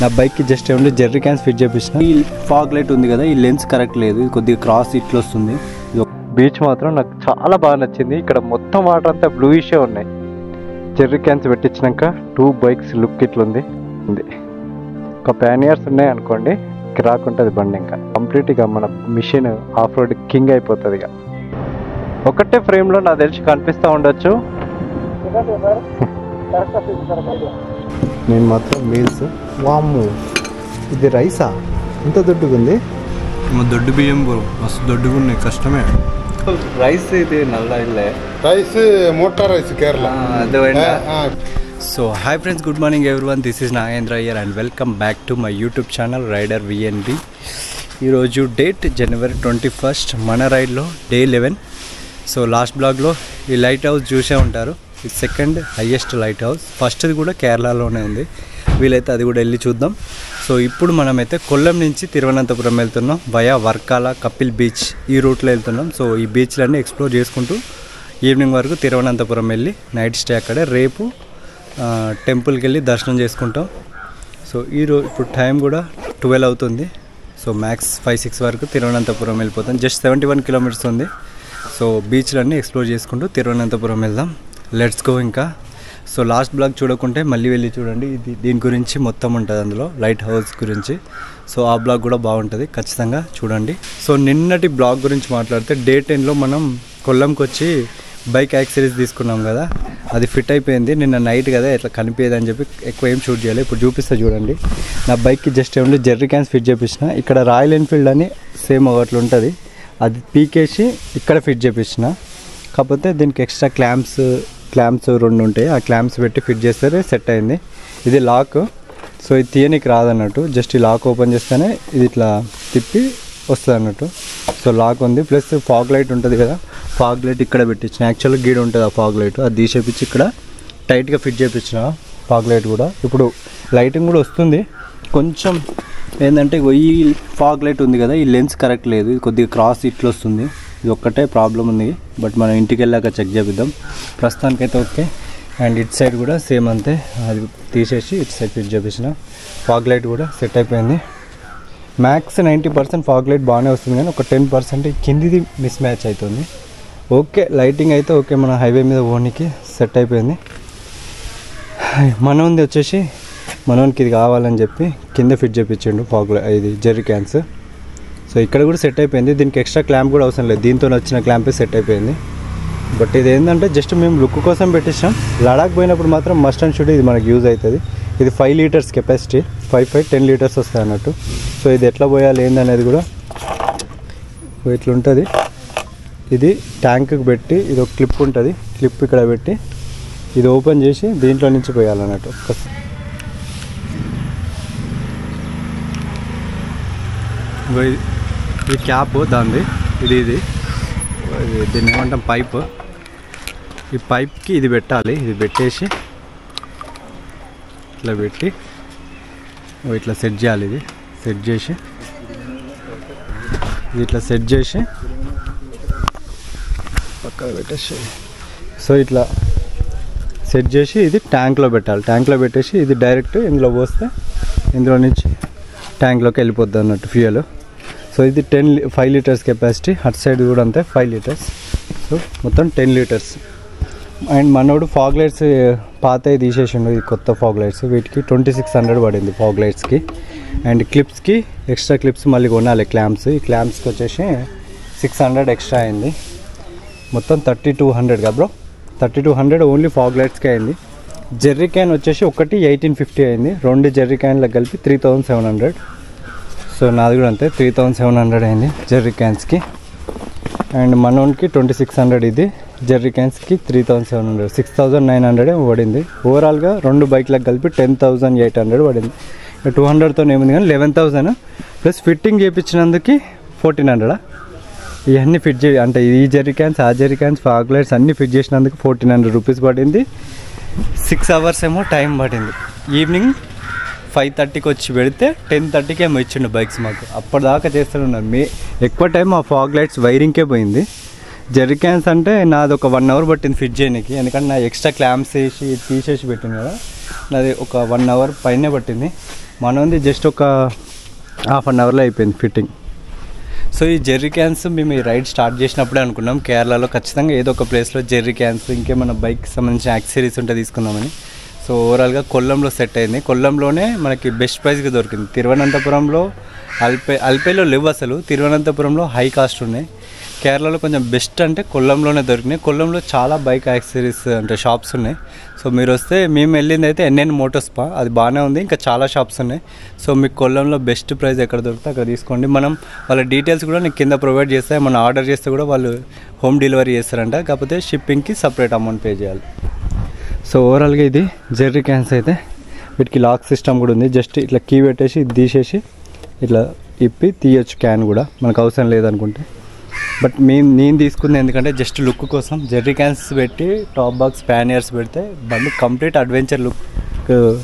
నా బైక్కి జస్ట్ ఏమంటే Jerry cans fit చేపించిన. ఈ ఫాగ్ లైట్ ఉంది కదా, ఈ లెన్స్ కరెక్ట్ లేదు, ఇది కొద్దిగా క్రాస్ ఇట్లా వస్తుంది. బీచ్ మాత్రం నాకు చాలా బాగా నచ్చింది. ఇక్కడ మొత్తం వాటర్ అంతా బ్లూయిషే ఉన్నాయి. జెర్రీ క్యాన్స్ పెట్టించినాక 2 బైక్స్ లుక్ ఇట్లుంది. ఒక ప్యానియర్స్ ఉన్నాయి అనుకోండి, రాకుంటుంది బండి. ఇంకా కంప్లీట్గా మన మిషన్ ఆఫ్ రోడ్ కింగ్ అయిపోతుంది. ఇక ఒకటే ఫ్రేమ్లో నాకు తెలిసి కనిపిస్తూ ఉండొచ్చు. నేను మాత్రం మీల్స్. వాము, ఇది రైసా? ఇంత దొడ్డుగా ఉంది. దొడ్డు బియ్యం మస్తు దొడ్డుగా ఉన్నాయి, కష్టమే. రైస్ ఇది నల్ల ఇల్లే రైస్, మోటా rice, Kerala. So hi friends, good morning everyone. This is Nagendra here and welcome back to my YouTube channel rider VNB. ఈరోజు డేట్ January 21st, మన రైడ్లో డే 11. సో లాస్ట్ బ్లాగ్లో ఈ లైట్ హౌస్ చూసే ఉంటారు. ఇది సెకండ్ హైయెస్ట్ లైట్ హౌస్. ఫస్ట్ది కూడా కేరళలోనే ఉంది. వీలైతే అది కూడా వెళ్ళి చూద్దాం. సో ఇప్పుడు మనమైతే కొల్లం నుంచి తిరువనంతపురం వెళ్తున్నాం. వయా వర్కాల, కపిల్ బీచ్ ఈ రూట్లో వెళ్తున్నాం. సో ఈ బీచ్లన్నీ ఎక్స్ప్లోర్ చేసుకుంటూ ఈవినింగ్ వరకు తిరువనంతపురం వెళ్ళి నైట్ స్టే అక్కడే. రేపు టెంపుల్కి వెళ్ళి దర్శనం చేసుకుంటాం. సో ఇప్పుడు టైం కూడా 12 అవుతుంది. సో మ్యాక్స్ 5-6 వరకు తిరువనంతపురం వెళ్ళిపోతాం. జస్ట్ 71 కిలోమీటర్స్ ఉంది. సో బీచ్లన్నీ ఎక్స్ప్లోర్ చేసుకుంటూ తిరువనంతపురం వెళ్దాం. Let's go. ఇంకా సో లాస్ట్ బ్లాగ్ చూడకుంటే మళ్ళీ వెళ్ళి చూడండి. దీని గురించి మొత్తం ఉంటుంది అందులో, లైట్ హౌస్ గురించి. సో ఆ బ్లాగ్ కూడా బాగుంటుంది, ఖచ్చితంగా చూడండి. సో నిన్నటి బ్లాగ్ గురించి మాట్లాడితే డే 10లో మనం కొల్లంకి వచ్చి బైక్ యాక్సరీస్ తీసుకున్నాం కదా, అది ఫిట్ అయిపోయింది. నిన్న నైట్ కదా, ఇట్లా కనిపించేది అని చెప్పి ఎక్కువ ఏం షూట్ చేయాలి. ఇప్పుడు చూపిస్తా చూడండి. నా బైక్కి జస్ట్ ఏమంటే జెర్రీ క్యాన్స్ ఫిట్ చేపించిన. ఇక్కడ రాయల్ ఎన్ఫీల్డ్ అని సేమ్ అట్లా ఉంటుంది, అది పీకేసి ఇక్కడ ఫిట్ చేపించిన. కాకపోతే దీనికి ఎక్స్ట్రా క్లాంప్స్ 2 ఉంటాయి. ఆ క్లాంప్స్ పెట్టి ఫిట్ చేస్తే సెట్ అయింది. ఇది లాక్. సో ఇది తీయనికి రాదన్నట్టు, జస్ట్ ఈ లాక్ ఓపెన్ చేస్తేనే ఇది ఇట్లా తిప్పి వస్తుంది అన్నట్టు. సో లాక్ ఉంది. ప్లస్ ఫాగ్ లైట్ ఉంటుంది కదా, ఫాగ్ లైట్ ఇక్కడ పెట్టించిన. యాక్చువల్గా గీడ ఉంటుంది ఆ ఫాగ్ లైట్, అది తీసేపించి ఇక్కడ టైట్గా ఫిట్ చేయించిన ఫాగ్ లైట్ కూడా. ఇప్పుడు లైటింగ్ కూడా వస్తుంది. కొంచెం ఏంటంటే ఈ ఫాగ్ లైట్ ఉంది కదా, ఈ లెన్స్ కరెక్ట్ లేదు, ఇది కొద్దిగా క్రాస్ ఇట్లా వస్తుంది. ఇది ఒక్కటే ప్రాబ్లం ఉంది. బట్ మనం ఇంటికి వెళ్ళాక చెక్ చేపిద్దాం. ప్రస్తుతానికైతే ఓకే. అండ్ ఇటు సైడ్ కూడా సేమ్ అంతే, అది తీసేసి ఇటు సైడ్ ఫిట్ చేపించిన. ఫాగ్ లైట్ కూడా సెట్ అయిపోయింది. మ్యాక్స్ 90% ఫాగ్ లైట్ బాగానే వస్తుంది, కానీ ఒక 10% కిందిది మిస్ మ్యాచ్ అవుతుంది. ఓకే, లైటింగ్ అయితే ఓకే. మన హైవే మీద ఓనికి సెట్ అయిపోయింది. మనోంది వచ్చేసి మనోనికి ఇది కావాలని చెప్పి కింద ఫిట్ చేయించండు ఫాగ్ ఇది జెర్రీ క్యాన్స్. సో ఇక్కడ కూడా సెట్ అయిపోయింది. దీనికి ఎక్స్ట్రా క్లాంప్ కూడా అవసరం లేదు, దీంతో వచ్చిన క్లాంపే సెట్ అయిపోయింది. బట్ ఇది ఏంటంటే జస్ట్ మేము లుక్ కోసం పెట్టించాం. లడాక్ పోయినప్పుడు మాత్రం మస్ట్ అండ్ షుడ్ ఇది మనకు యూజ్ అవుతుంది. ఇది 5 లీటర్స్ కెపాసిటీ, 10 లీటర్స్ వస్తాయి అన్నట్టు. సో ఇది ఎట్లా పోయాలి ఏందనేది కూడా ఇట్లుంటుంది. ఇది ట్యాంక్కి పెట్టి, ఇది ఒక క్లిప్ ఉంటుంది, క్లిప్ ఇక్కడ పెట్టి ఇది ఓపెన్ చేసి దీంట్లో నుంచి పోయాలన్నట్టు. ఇది క్యాప్ దాంది, ఇది దీన్ని ఏమంటాం పైప్. ఈ పైప్కి ఇది పెట్టాలి. ఇది పెట్టేసి ఇట్లా పెట్టి ఇట్లా సెట్ చేయాలి. ఇది సెట్ చేసి ఇట్లా సెట్ చేసి పక్కన పెట్టేసి, సో ఇట్లా సెట్ చేసి ఇది ట్యాంక్లో పెట్టాలి. ట్యాంక్లో పెట్టేసి ఇది డైరెక్ట్ ఇందులో పోస్తే ఇందులో నుంచి ట్యాంక్లోకి వెళ్ళిపోద్ది అన్నట్టు ఫ్యూయల్. సో ఇది 5 లీటర్స్ కెపాసిటీ. అటు సైడ్ కూడా అంతే 5 లీటర్స్. సో మొత్తం 10 లీటర్స్. అండ్ మనోడు ఫాగ్ లైట్స్ పాతవి తీసేసిండు, ఈ కొత్త ఫాగ్ లైట్స్. వీటికి 2600 పడింది ఫాగ్ లైట్స్కి. అండ్ క్లిప్స్కి ఎక్స్ట్రా క్లిప్స్ మళ్ళీ కొనాలి, క్లాంప్స్. ఈ క్లాంప్స్కి వచ్చేసి 600 ఎక్స్ట్రా అయింది. మొత్తం 3200 కదా బ్రో, 3200 ఓన్లీ ఫాగ్ లైట్స్కి అయింది. జెర్రీ క్యాన్ వచ్చేసి ఒకటి 1850 అయింది. 2 జెర్రీ క్యాన్లకు కలిపి 3700. సో నాది కూడా అంతే 3700 అయింది జెర్రీ క్యాన్స్కి. అండ్ మనోన్కి 2600, ఇది జెర్రీ క్యాన్స్కి 3700, 6900 పడింది. ఓవరాల్గా 2 బైక్లకు కలిపి 10800 పడింది. 200తో ఏముంది కానీ 11000 ప్లస్ ఫిట్టింగ్ చేయించినందుకు 1400. ఇవన్నీ ఫిట్ అంటే ఈ జెర్రీ క్యాన్స్, ఆ జెర్రీ క్యాన్స్, ఫాగ్ లైట్స్ అన్నీ ఫిట్ చేసినందుకు 1400 రూపీస్ పడింది. 6 అవర్స్ ఏమో టైం పడింది. ఈవినింగ్ 5:30కి వచ్చి పెడితే 10:30కి ఏమో ఇచ్చిండు బైక్స్ మాకు. అప్పటిదాకా చేస్తున్నారు. ఎక్కువ టైం ఆ ఫాగ్ లైట్స్ వైరింగ్కే పోయింది. జెర్రీ క్యాన్స్ అంటే నాది ఒక 1 అవర్ పట్టింది ఫిట్ చేయడానికి, ఎందుకంటే నా ఎక్స్ట్రా క్లాంప్స్ వేసి తీసేసి పెట్టింది కదా, నాది ఒక 1 అవర్ పైనే పట్టింది. మనది జస్ట్ ఒక హాఫ్ అన్ అవర్లో అయిపోయింది ఫిట్టింగ్. సో ఈ జెర్రీ క్యాన్స్ మేము ఈ రైడ్ స్టార్ట్ చేసినప్పుడే అనుకున్నాం కేరళలో ఖచ్చితంగా ఏదో ఒక ప్లేస్లో జెర్రీ క్యాన్స్ ఇంకేమైనా బైక్కి సంబంధించిన యాక్సెసరీస్ ఉంటే తీసుకుందామని. సో ఓవరాల్గా కొల్లంలో సెట్ అయింది. కొల్లంలోనే మనకి బెస్ట్ ప్రైస్కి దొరికింది. తిరువనంతపురంలో అల్పేలో లేవు అసలు, తిరువనంతపురంలో హై కాస్ట్ ఉన్నాయి. కేరళలో కొంచెం బెస్ట్ అంటే కొల్లంలోనే దొరికినాయి. కొల్లంలో చాలా బైక్ యాక్సెసరీస్ అంటే షాప్స్ ఉన్నాయి. సో మీరు వస్తే మేము వెళ్ళింది అయితే ఎన్ఎన్ మోటోస్పా, అది బాగానే ఉంది. ఇంకా చాలా షాప్స్ ఉన్నాయి. సో మీకు కొల్లంలో బెస్ట్ ప్రైస్ ఎక్కడ దొరికితే అక్కడ తీసుకోండి. మనం వాళ్ళ డీటెయిల్స్ కూడా నీకు కింద ప్రొవైడ్ చేస్తే, మనం ఆర్డర్ చేస్తే కూడా వాళ్ళు హోమ్ డెలివరీ చేస్తారంట. కాకపోతే షిప్పింగ్కి సపరేట్ అమౌంట్ పే చేయాలి. సో ఓవరాల్గా ఇది జెర్రీ క్యాన్స్ అయితే వీటికి లాక్ సిస్టమ్ కూడా ఉంది. జస్ట్ ఇట్లా కీ పెట్టేసి ఇది తీసేసి ఇట్లా ఇప్పి తీయొచ్చు క్యాన్ కూడా, మనకు అవసరం లేదనుకుంటే. బట్ నేను తీసుకుంది ఎందుకంటే జస్ట్ లుక్ కోసం. జెర్రీ క్యాన్స్ పెట్టి టాప్ బాక్స్ ప్యానియర్స్ పెడితే బండి కంప్లీట్ అడ్వెంచర్ లుక్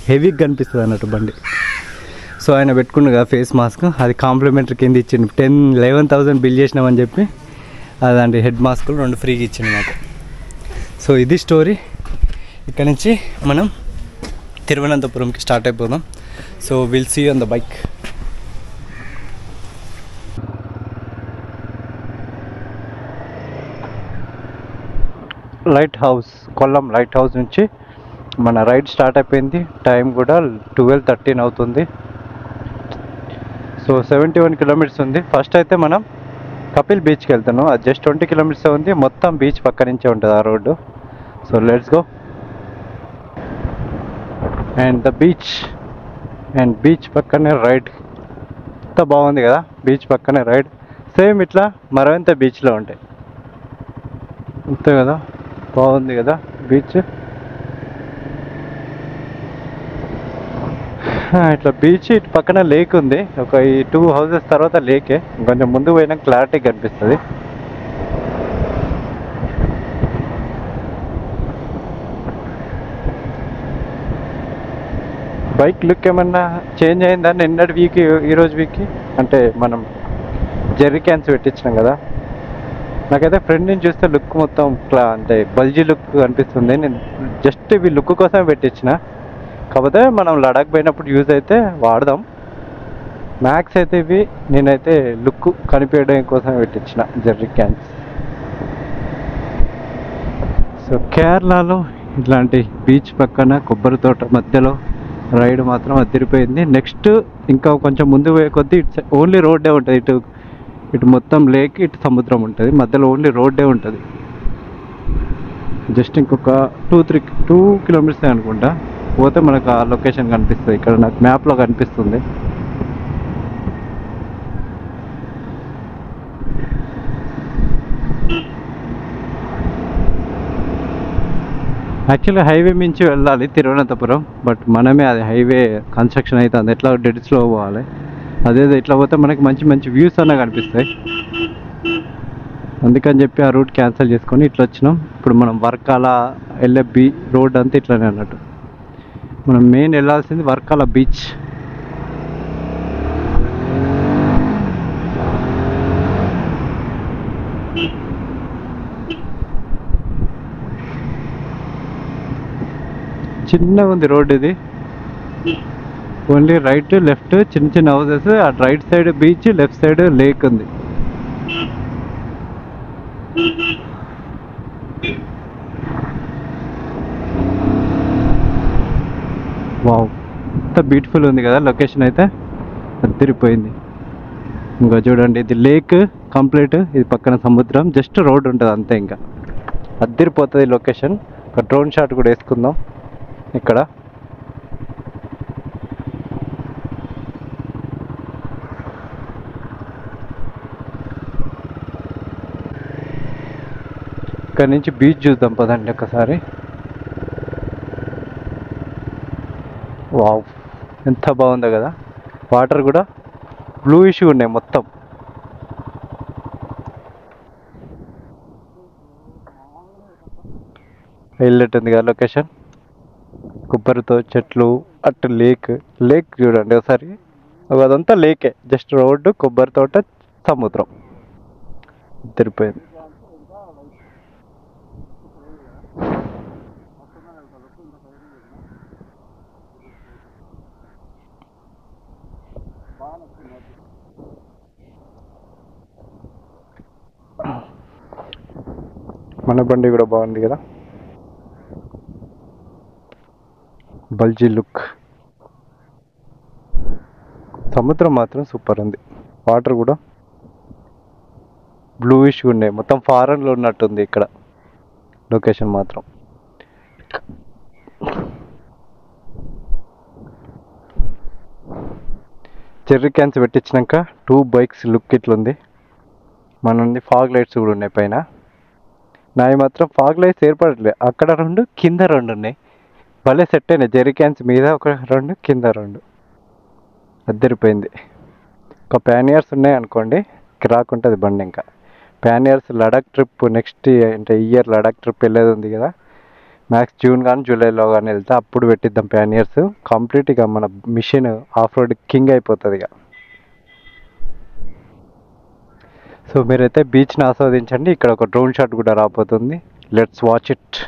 హెవీగా కనిపిస్తుంది అన్నట్టు బండి. సో ఆయన పెట్టుకున్న కదా ఫేస్ మాస్క్, అది కాంప్లిమెంటరీ కింద ఇచ్చిండు. 11,000 బిల్ చేసినామని చెప్పి అదండి హెడ్ మాస్కులు 2 ఫ్రీగా ఇచ్చింది నాకు. సో ఇది స్టోరీ. ఇక్కడ నుంచి మనం తిరువనంతపురంకి స్టార్ట్ అయిపోదాం. So will see on the bike. Lighthouse, Kollam lighthouse నుంచి మన రైడ్ స్టార్ట్ అయిపోయింది. టైం కూడా 12:13 అవుతుంది. సో 71 కిలోమీటర్స్ ఉంది. ఫస్ట్ అయితే మనం కపిల్ బీచ్కి వెళ్తాను. అది జస్ట్ 20 కిలోమీటర్స్ ఉంది. మొత్తం బీచ్ పక్క నుంచే ఉంటుంది ఆ road. So let's go. And the beach, and beach పక్కనే రైడ్. ఎంత బాగుంది కదా, బీచ్ పక్కనే రైడ్. సేమ్ ఇట్లా మరొంత బీచ్లో ఉంటాయి అంతే కదా, బాగుంది కదా బీచ్. ఇట్లా బీచ్ ఇటు పక్కన లేక్ ఉంది. ఒక ఈ 2 హౌసెస్ తర్వాత లేకే. కొంచెం ముందు పోయినా క్లారిటీ కనిపిస్తుంది. బైక్ లుక్ ఏమన్నా చేంజ్ అయిందా నిన్నటి వీక్ ఈరోజు వీక్కి? అంటే మనం జెర్రీ క్యాన్స్ పెట్టించినాం కదా, నాకైతే ఫ్రెండ్ నుంచి చూస్తే లుక్ మొత్తం అంటే బల్జీ లుక్ అనిపిస్తుంది. నేను జస్ట్ ఇవి లుక్ కోసం పెట్టించిన. కాకపోతే మనం లడాక్ పోయినప్పుడు యూజ్ అయితే వాడదాం. మ్యాక్స్ అయితే ఇవి నేనైతే లుక్ కనిపించడం కోసం పెట్టించిన జెర్రీ క్యాన్స్. సో కేరళలో ఇట్లాంటి బీచ్ పక్కన కొబ్బరి తోట మధ్యలో రైడ్ మాత్రం అదిరిపోయింది. నెక్స్ట్ ఇంకా కొంచెం ముందు పోయే కొద్దీ ఇటు ఓన్లీ రోడ్డే ఉంటుంది. ఇటు మొత్తం లేక్, ఇటు సముద్రం ఉంటుంది. మధ్యలో ఓన్లీ రోడ్డే ఉంటుంది. జస్ట్ ఇంకొక 2 కిలోమీటర్స్ అనుకుంటా పోతే మనకు ఆ లొకేషన్ కనిపిస్తుంది. ఇక్కడ నాకు మ్యాప్లో కనిపిస్తుంది. యాక్చువల్లీ హైవే మించి వెళ్ళాలి తిరువనంతపురం. బట్ మనమే అది హైవే కన్స్ట్రక్షన్ అవుతుంది, ఎట్లా డెడ్ స్లో పోవాలి. అదేదో ఇట్లా పోతే మనకి మంచి మంచి వ్యూస్ అన్న కనిపిస్తాయి. అందుకని చెప్పి ఆ రూట్ క్యాన్సిల్ చేసుకొని ఇట్లా వచ్చినాం. ఇప్పుడు మనం వర్కాల ఎల్ఎఫ్బి రోడ్ అంతా ఇట్లానే అన్నట్టు. మనం మెయిన్ వెళ్ళాల్సింది వర్కాల బీచ్. చిన్నగా ఉంది రోడ్ ఇది. ఓన్లీ రైట్ లెఫ్ట్ చిన్న చిన్న హౌసెస్. ఆ right side beach, left side lake ఉంది. వావ్, ఎంత బ్యూటిఫుల్ ఉంది కదా లొకేషన్ అయితే, అదిరిపోయింది. ఇంకా చూడండి ఇది లేక్ కంప్లీట్, ఇది పక్కన సముద్రం, జస్ట్ రోడ్ ఉంటుంది అంతే. ఇంకా అదిరిపోతుంది లొకేషన్. ఒక డ్రోన్ షాట్ కూడా వేసుకుందాం ఇక్కడ. ఇక్కడ నుంచి బీచ్ చూద్దాం పదండి ఒకసారి. వావ్, ఎంత బాగుందో కదా. వాటర్ కూడా బ్లూయిష్ ఉన్నాయి మొత్తం. వెళ్ళట్టుంది కదా లొకేషన్. కొబ్బరితో చెట్లు, అటు లేక్. లేక్ చూడండి ఒకసారి, అదంతా లేకే. జస్ట్ రోడ్డు, కొబ్బరి తోట, సముద్రం, తిరిపోయింది. మన బండి కూడా బాగుంది కదా, బల్జీ లుక్. సముద్రం మాత్రం సూపర్ ఉంది, వాటర్ కూడా బ్లూయిష్ ఉన్నాయి, మొత్తం ఫారెన్లో ఉన్నట్టుంది ఇక్కడ లొకేషన్ మాత్రం. చెర్రీ క్యాన్స్ పెట్టించినాక 2 బైక్స్ లుక్ ఇట్లుంది. మన ఫాగ్ లైట్స్ కూడా ఉన్నాయి పైన. నావి మాత్రం ఫాగ్ లైట్స్ ఏర్పడట్లేదు, అక్కడ 2 కింద 2 ఉన్నాయి. భలే సెట్ అయినాయి, జెర్రీ క్యాన్స్ మీద ఒక 2 కింద 2, అద్దరిపోయింది. ఒక ప్యానియర్స్ ఉన్నాయి అనుకోండి, రాకుంటుంది బండి. ఇంకా ప్యానియర్స్ లడాక్ ట్రిప్ నెక్స్ట్ అంటే ఇయర్ లడాక్ ట్రిప్ వెళ్ళేది ఉంది కదా, మ్యాక్స్ జూన్ కానీ జూలైలో కానీ వెళ్తే అప్పుడు పెట్టిద్దాం ప్యానియర్స్. కంప్లీట్గా మన మిషన్ ఆఫ్ రోడ్ కింగ్ అయిపోతుంది ఇక. సో మీరైతే బీచ్ని ఆస్వాదించండి. ఇక్కడ ఒక డ్రోన్ షాట్ కూడా రాబోతుంది, లెట్స్ వాచ్ ఇట్.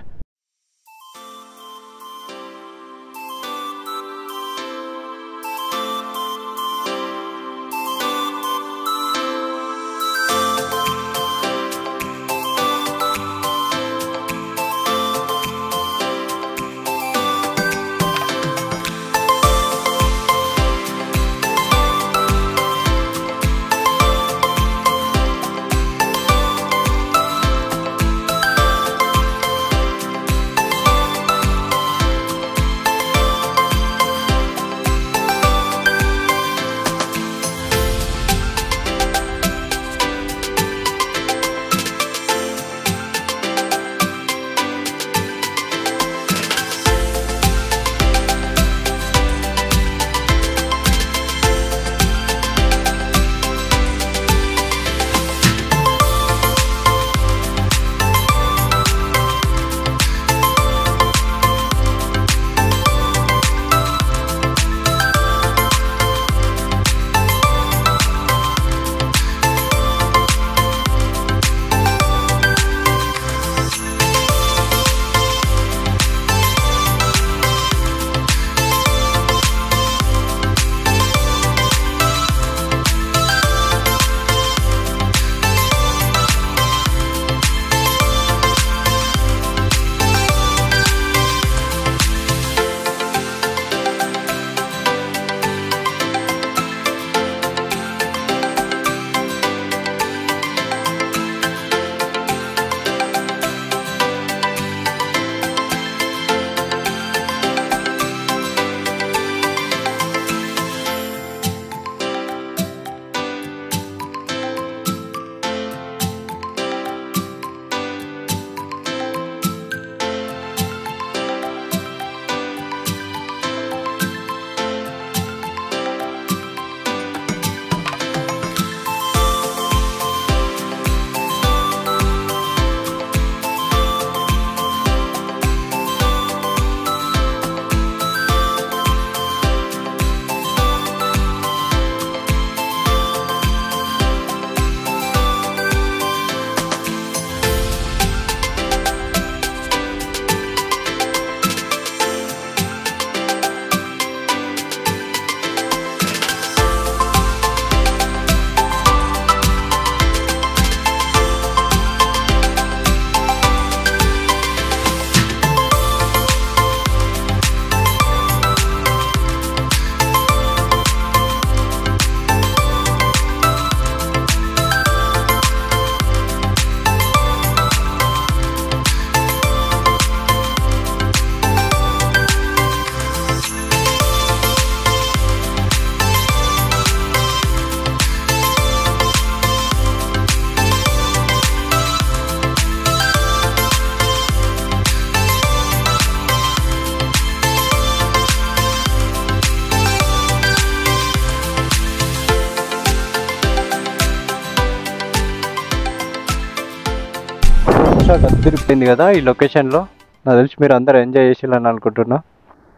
షాట్ అదిరిపోయింది కదా ఈ లొకేషన్లో. నాకు తెలిసి మీరు అందరూ ఎంజాయ్ చేసేయాలని అనుకుంటున్నా.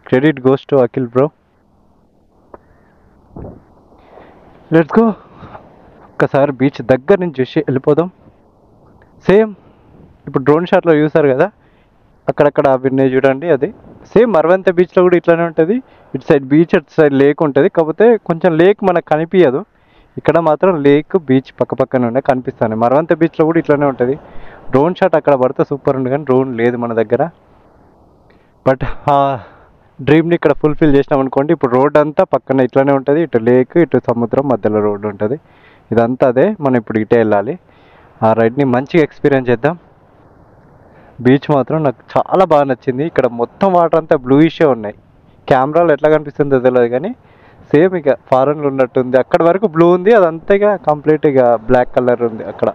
Credit goes to Akhil bro. Let's go. ఒక్కసారి బీచ్ దగ్గర నుంచి చూసి వెళ్ళిపోదాం. సేమ్ ఇప్పుడు డ్రోన్ షాట్లో చూసారు కదా, అక్కడక్కడ విన్నే చూడండి, అది సేమ్ మరవంత బీచ్లో కూడా ఇట్లానే ఉంటుంది. ఇటు సైడ్ బీచ్, అటు సైడ్ లేక్ ఉంటుంది. కాకపోతే కొంచెం లేక్ మనకు కనిపించదు, ఇక్కడ మాత్రం లేక్ బీచ్ పక్క పక్కనే ఉన్నాయి కనిపిస్తాను. మరవంత బీచ్లో కూడా ఇట్లానే ఉంటుంది. డ్రోన్ షాట్ అక్కడ పడితే సూపర్ ఉంది, కానీ డ్రోన్ లేదు మన దగ్గర. బట్ ఆ డ్రీమ్ని ఇక్కడ ఫుల్ఫిల్ చేసినాం అనుకోండి. ఇప్పుడు రోడ్ అంతా పక్కన ఇట్లానే ఉంటుంది, ఇటు లేక్ ఇటు సముద్రం మధ్యలో రోడ్డు ఉంటుంది. ఇదంతా అదే, మనం ఇప్పుడు ఇటే వెళ్ళాలి. ఆ రైడ్ని మంచిగా ఎక్స్పీరియన్స్ చేద్దాం. బీచ్ మాత్రం నాకు చాలా బాగా నచ్చింది. ఇక్కడ మొత్తం వాటర్ అంతా బ్లూయిషే ఉన్నాయి. కెమెరాలో ఎట్లా కనిపిస్తుందో తెలియదు, కానీ సేమ్ ఇక ఫారెన్లో ఉన్నట్టుంది. అక్కడ వరకు బ్లూ ఉంది, అదంతా ఇక కంప్లీట్ ఇక బ్లాక్ కలర్ ఉంది అక్కడ.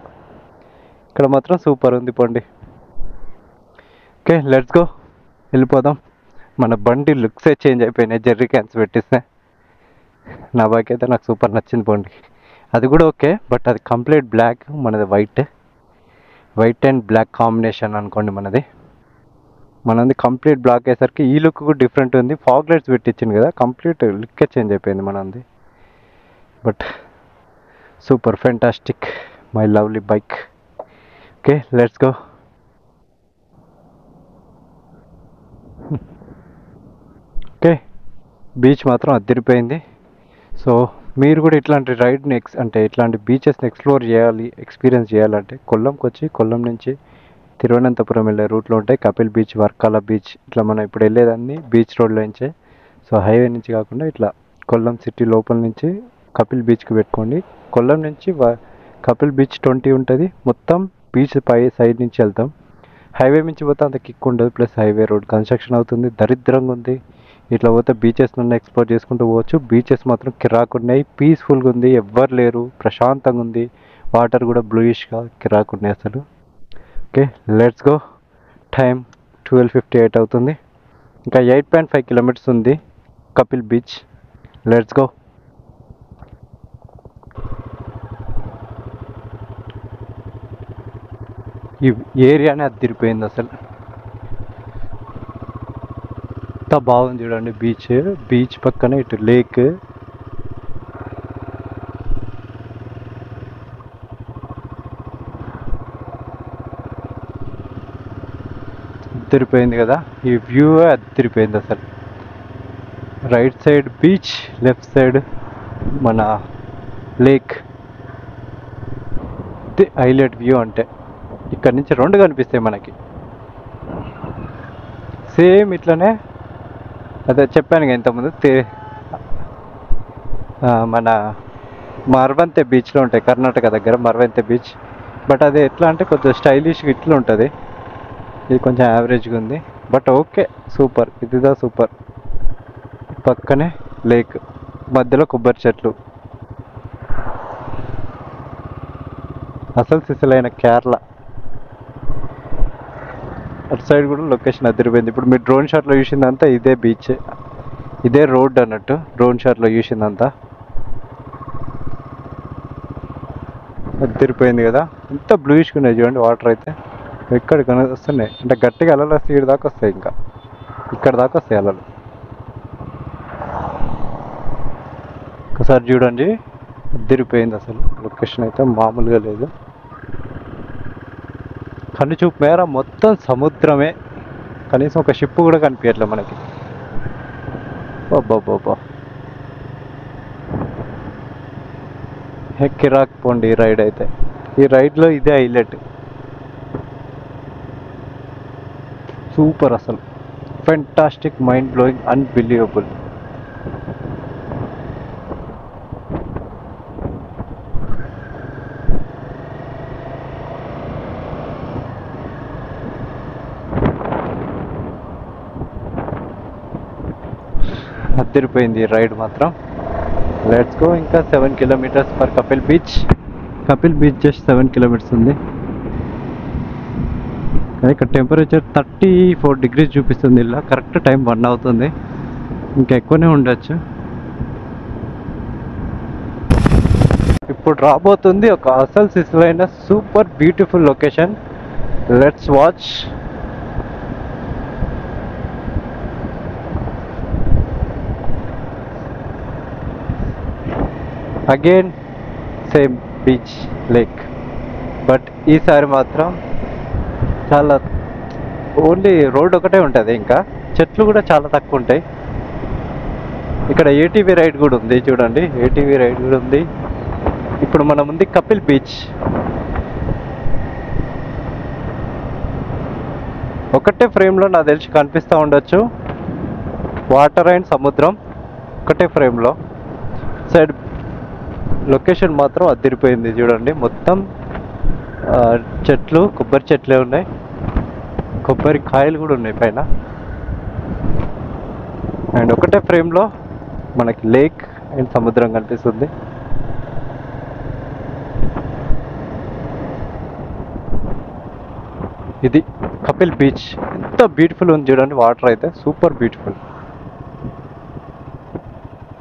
ఇక్కడ మాత్రం సూపర్ ఉంది. పోండి, ఓకే లెట్స్ గో, వెళ్ళిపోదాం. మన బండి లుక్సే చేంజ్ అయిపోయినాయి జెర్రీ క్యాన్స్ పెట్టిస్తే. నా బైక్ అయితే నాకు సూపర్ నచ్చింది. పోండి, అది కూడా ఓకే, బట్ అది కంప్లీట్ బ్లాక్, మనది వైట్ అండ్ బ్లాక్ కాంబినేషన్ అనుకోండి. మనది కంప్లీట్ బ్లాక్ అయ్యేసరికి ఈ లుక్ కూడా డిఫరెంట్ ఉంది. ఫాగ్ లైట్స్ పెట్టించింది కదా, కంప్లీట్ లుక్కే చేంజ్ అయిపోయింది మనది. But super fantastic, my lovely bike. Okay let's go. Okay, beach మాత్రం అదిరిపోయింది. సో మీరు కూడా ఇట్లాంటి రైడ్ని అంటే ఇట్లాంటి బీచెస్ని ఎక్స్ప్లోర్ చేయాలి, ఎక్స్పీరియన్స్ చేయాలంటే కొల్లంకి వచ్చి, కొల్లం నుంచి తిరువనంతపురం వెళ్ళే రూట్లో ఉంటాయి కపిల్ బీచ్, వర్కాల బీచ్. ఇట్లా మనం ఇప్పుడు వెళ్ళేదాన్ని బీచ్ రోడ్లో నుంచే. సో హైవే నుంచి కాకుండా ఇట్లా కొల్లం సిటీ లోపల నుంచి కపిల్ బీచ్కి పెట్టుకోండి. కొల్లం నుంచి కపిల్ బీచ్ 20 ఉంటుంది. మొత్తం బీచ్ పై సైడ్ నుంచి వెళ్తాం. హైవే నుంచి పోతే అంత కిక్ ఉండదు, ప్లస్ హైవే రోడ్ కన్స్ట్రక్షన్ అవుతుంది, దరిద్రంగా ఉంది. ఇట్లా పోతే బీచెస్ నుండి ఎక్స్ప్లోర్ చేసుకుంటూ పోవచ్చు. బీచెస్ మాత్రం కిరాకున్నాయి, పీస్ఫుల్గా ఉంది, ఎవ్వరు లేరు, ప్రశాంతంగా ఉంది. వాటర్ కూడా బ్లూయిష్గా కిరాకున్నాయి అసలు. Okay let's go. టైం 12:58 అవుతుంది. ఇంకా 8.5 కిలోమీటర్స్ ఉంది కపిల్ బీచ్. Let's go. ఈ ఏరియానే అదిరిపోయింది అసలు, ఎంత బాగుంది చూడండి. బీచ్ పక్కన ఇటు లేక్, అదిరిపోయింది కదా. ఈ వ్యూ అదిరిపోయింది అసలు. Right side beach, left side మన లేక్. ఇది హైలైట్ వ్యూ అంటే. ఇక్కడ నుంచి 2 కనిపిస్తాయి మనకి. సేమ్ ఇట్లనే అదే చెప్పాను కదా ఇంతకుముందు, మన మరవంతే బీచ్లో ఉంటాయి కర్ణాటక దగ్గర, మరవంతే బీచ్. బట్ అది ఎట్లా అంటే కొంచెం స్టైలిష్గా ఇట్లా ఉంటుంది. ఇది కొంచెం యావరేజ్గా ఉంది, బట్ ఓకే సూపర్. ఇదిదా సూపర్. పక్కనే లేక్, మధ్యలో కొబ్బరి చెట్లు. అసలు సిసలైన కేరళ. అటు సైడ్ కూడా లొకేషన్ అదిరిపోయింది. ఇప్పుడు మీరు డ్రోన్ షాట్లో చూసిందంతా ఇదే బీచ్, ఇదే రోడ్ అన్నట్టు. డ్రోన్ షాట్లో చూసిందంతా అదిరిపోయింది కదా. ఎంత బ్లూయిష్గా ఉన్నాయి చూడండి వాటర్ అయితే. ఎక్కడికి వస్తున్నాయి అంటే గట్టిగా అలలు వస్తాయి, ఇక్కడ దాకా వస్తాయి, ఇంకా ఇక్కడ దాకా వస్తాయి అలలు. ఒకసారి చూడండి, అదిరిపోయింది అసలు. లొకేషన్ అయితే మామూలుగా లేదు. కన్ను చూపు మేర మొత్తం సముద్రమే, కనీసం ఒక షిప్ కూడా కనిపించట్లే మనకి. బాబా ఎక్కిరాకపోండి ఈ రైడ్ అయితే. ఈ రైడ్లో ఇదే హైలైట్. సూపర్ అసలు, ఫెంటాస్టిక్, మైండ్ బ్లోయింగ్, అన్బిలీవబుల్. అదిరిపోయింది రైడ్ మాత్రం. Let's go. ఇంకా 7 kilometres for Kapil beach. Kapil beach just 7 kilometres ఉంది. ఇక్కడ టెంపరేచర్ 34 degrees చూపిస్తుంది. ఇలా కరెక్ట్ టైం 1 అవుతుంది, ఇంకా ఎక్కువనే ఉండొచ్చు. ఇప్పుడు రాబోతుంది ఒక అసలు సిసలైన super beautiful location. Let's watch. Again same beach, lake, but ఈసారి మాత్రం చాలా ఓన్లీ రోడ్ ఒకటే ఉంటుంది, ఇంకా చెట్లు కూడా చాలా తక్కువ ఉంటాయి. ఇక్కడ ఏటీవీ రైడ్ కూడా ఉంది చూడండి, ఏటీవీ రైడ్ కూడా ఉంది. ఇప్పుడు మనం ఉంది కపిల్ బీచ్. ఒకటే ఫ్రేమ్లో నాకు తెలిసి కనిపిస్తూ ఉండొచ్చు వాటర్ అండ్ సముద్రం ఒకటే ఫ్రేమ్లో. సైడ్ లొకేషన్ మాత్రం అదిరిపోయింది చూడండి. మొత్తం చెట్లు, కొబ్బరి చెట్లే ఉన్నాయి, కొబ్బరి కాయలు కూడా ఉన్నాయి పైన. అండ్ ఒకటే ఫ్రేమ్లో మనకి లేక్ అండ్ సముద్రం కనిపిస్తుంది. ఇది కపిల్ బీచ్. ఎంత బ్యూటిఫుల్ ఉంది చూడండి, వాటర్ అయితే సూపర్ బ్యూటిఫుల్.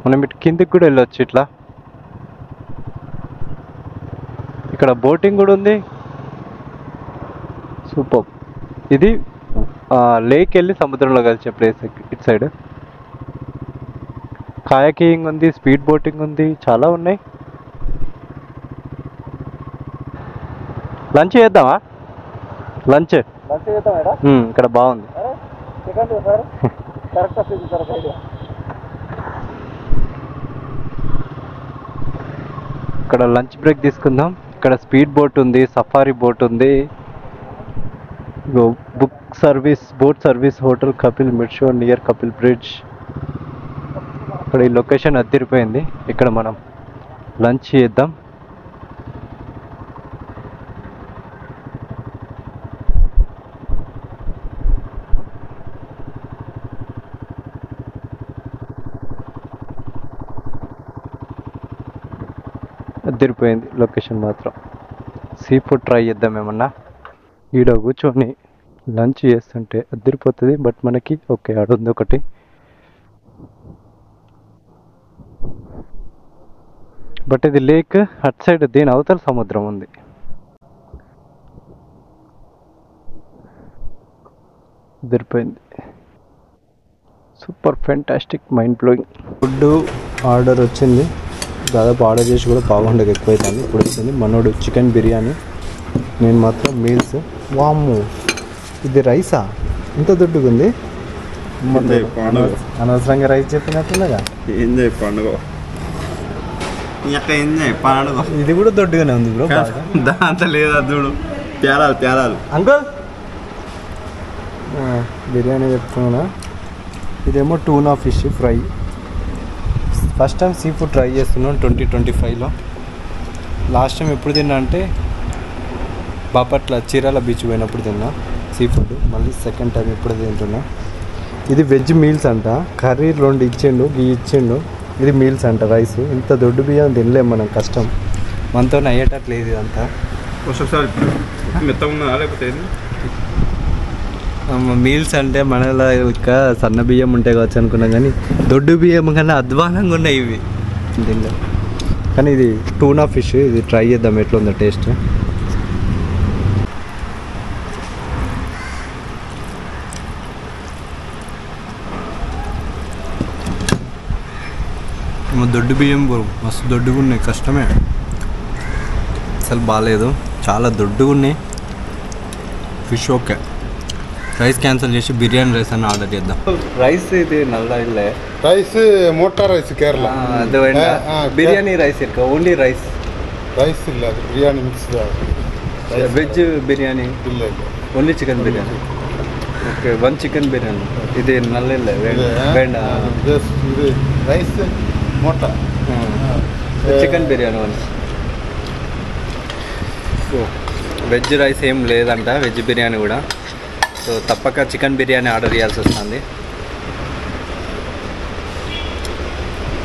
మనం ఇటు కిందికి కూడా వెళ్ళొచ్చు ఇట్లా. ఇక్కడ బోటింగ్ కూడా ఉంది, సూపర్. ఇది లేక్ వెళ్ళి సముద్రంలో కలిసే ప్లేస్ ఇటు సైడ్. కాయాకింగ్ ఉంది, స్పీడ్ బోటింగ్ ఉంది, చాలా ఉన్నాయి. లంచ్ చేద్దామా? లంచ్ ఇక్కడ బాగుంది. ఇక్కడ లంచ్ బ్రేక్ తీసుకుందాం. ఇక్కడ స్పీడ్ బోట్ ఉంది, సఫారీ బోట్ ఉంది, book service, boat service, hotel Kapil మిడ్షో నియర్ కపిల్ బ్రిడ్జ్. ఇక్కడ ఈ లొకేషన్ అదిరిపోయింది. ఇక్కడ మనం లంచ్ చేద్దాం. అదిరిపోయింది లొకేషన్ మాత్రం. సీ ఫుడ్ ట్రై చేద్దాం ఏమన్నా. ఈడ కూర్చొని లంచ్ చేస్తుంటే అదిరిపోతుంది. బట్ మనకి ఓకే ఆడుంది ఒకటి. బట్ ఇది లేక్, అటు సైడ్ దీని అవతల సముద్రం ఉంది. అదిరిపోయింది, super fantastic, mind blowing. Food order వచ్చింది. దాదాపు ఆర్డర్ చేసి కూడా బాగుండదు, ఎక్కువైతుంది. ఇప్పుడు వచ్చింది మనోడు చికెన్ బిర్యానీ, నేను మాత్రం మీల్స్. వాము, ఇది రైసా? ఇంత దొడ్డుగా ఉంది. అనవసరంగా రైస్ చెప్పినట్టుగా. ఇది కూడా దొడ్డుగానే ఉంది బ్రో. దాంట్లో లేదా చూడు, తేరాలు తేరాలు. అంకుల్ బిర్యానీ చెప్తున్నా. ఇదేమో tuna fish fry. First time sea food try చేస్తున్నాను 2025లో. లాస్ట్ టైం ఎప్పుడు తిన్నా అంటే బాపట్ల చీరాల బీచ్ పోయినప్పుడు తిన్నా సీ ఫుడ్. మళ్ళీ సెకండ్ టైం ఎప్పుడు తింటున్నా. ఇది వెజ్ మీల్స్ అంట. కర్రీ 2 ఇచ్చిండు, ఇచ్చిండు. ఇది మీల్స్ అంట, రైస్. ఇంత దొడ్డు బియ్యం తినలేం మనం, కష్టం. మనతో అయ్యేటట్లేదు ఇదంతా. మీల్స్ అంటే మనలో ఇంకా సన్న బియ్యం ఉంటాయి కావచ్చు అనుకున్నాం, కానీ దొడ్డు బియ్యం కన్నా అధ్వానంగా ఉన్నాయి ఇవి దీనిలో. కానీ ఇది టూనా ఫిష్, ఇది ట్రై చేద్దాం ఎట్లా ఉందో టేస్ట్. దొడ్డు బియ్యం మస్తు దొడ్డుగా ఉన్నాయి, కష్టమే. అసలు బాగాలేదు, చాలా దొడ్డుగా ఉన్నాయి. Fish okay. రైస్ క్యాన్సిల్ చేసి బిర్యానీ రైస్ అని ఆర్డర్ చేద్దాం. రైస్ ఇది నల్ల ఇల్లే ರೈಸ್ ಮೋಟಾ ರೈಸ್ ಕೇರಳ ಅದು ಬಿರಿಯಾನಿ ರೈಸ್ ಇರ್ಕ ಓನ್ಲಿ ರೈಸ್ ರೈಸ್ ಇಲ್ಲ ಅದು ಬಿರಿಯಾನಿ ಮಿಕ್ಸ್ ವೆಜ್ ಬಿರಿಯಾನಿ ಇಲ್ಲ only chicken biryani. Okay, 1 chicken biryani. ಇದು ನಲ್ಲಿಲ್ಲ ಬೇಡ. ಇದು ರೈಸ್ ಮೋಟಾ chicken biryani one. Veg rice ఏం లేదంట, వెజ్ బిర్యానీ కూడా. సో తప్పక చికెన్ బిర్యానీ ఆర్డర్ చేయాల్సి వస్తుంది.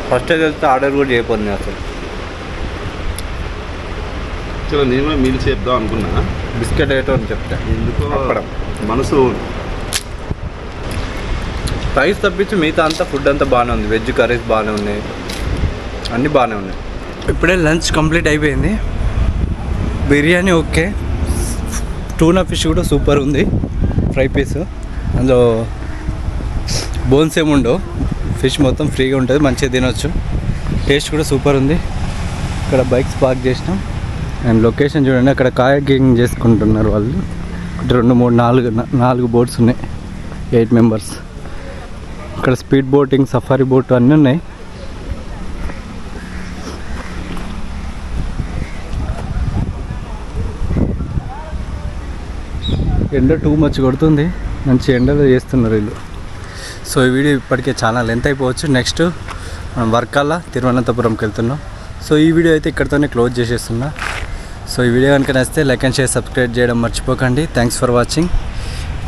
ఫస్ట్ వెళ్తే ఆర్డర్ కూడా చేయకపోతుంది అసలు. చలో నేను కూడా మీల్స్ చెప్దాం అనుకున్నా. బిస్కెట్ ఏటో అని చెప్తా, ఎందుకో అప్పడం మనసు. రైస్ తప్పించి మిగతా అంతా ఫుడ్ అంతా బాగానే ఉంది. వెజ్ కర్రీస్ బాగానే ఉన్నాయి, అన్నీ బాగానే ఉన్నాయి. ఇప్పుడే లంచ్ కంప్లీట్ అయిపోయింది. బిర్యానీ ఓకే, టూనా ఫిష్ కూడా సూపర్ ఉంది. ఫ్రై పీస్, అందులో బోన్స్ ఏముండవు. ఫిష్ మొత్తం ఫ్రీగా ఉంటుంది, మంచిగా తినొచ్చు. టేస్ట్ కూడా సూపర్ ఉంది. ఇక్కడ బైక్స్ పార్క్ చేసినాం. అండ్ లొకేషన్ చూడండి, అక్కడ కాయాకింగ్ చేసుకుంటున్నారు వాళ్ళు. 2, 3, 4 బోట్స్ ఉన్నాయి, 8 మెంబర్స్. ఇక్కడ స్పీడ్ బోటింగ్, సఫారీ బోట్ అన్నీ ఉన్నాయి. ఎండ టూ మచ్ కొడుతుంది, మంచి ఎండలో చేస్తున్నారు వీళ్ళు. సో ఈ వీడియో ఇప్పటికే చాలా లెంత్ అయిపోవచ్చు. నెక్స్ట్ మనం వర్కాల తిరువనంతపురంకి వెళ్తున్నాం. సో ఈ వీడియో అయితే ఇక్కడితోనే క్లోజ్ చేసేస్తున్నా. సో ఈ వీడియో కనుక నచ్చితే లైక్ అండ్ షేర్ సబ్స్క్రైబ్ చేయడం మర్చిపోకండి. Thanks for watching.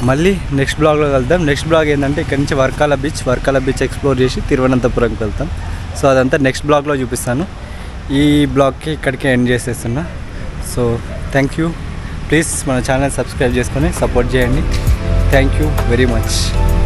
మళ్ళీ నెక్స్ట్ బ్లాగ్లో వెళ్దాం. నెక్స్ట్ బ్లాగ్ ఏంటంటే ఇక్కడ నుంచి వర్కాల బీచ్ ఎక్స్ప్లోర్ చేసి తిరువనంతపురంకి వెళ్తాం. సో అదంతా నెక్స్ట్ బ్లాగ్లో చూపిస్తాను. ఈ బ్లాగ్కి ఇక్కడికే ఎండ్ చేసేస్తున్నా. So thank you. ప్లీజ్ మన ఛానల్ సబ్స్క్రైబ్ చేసుకొని సపోర్ట్ చేయండి. Thank you very much.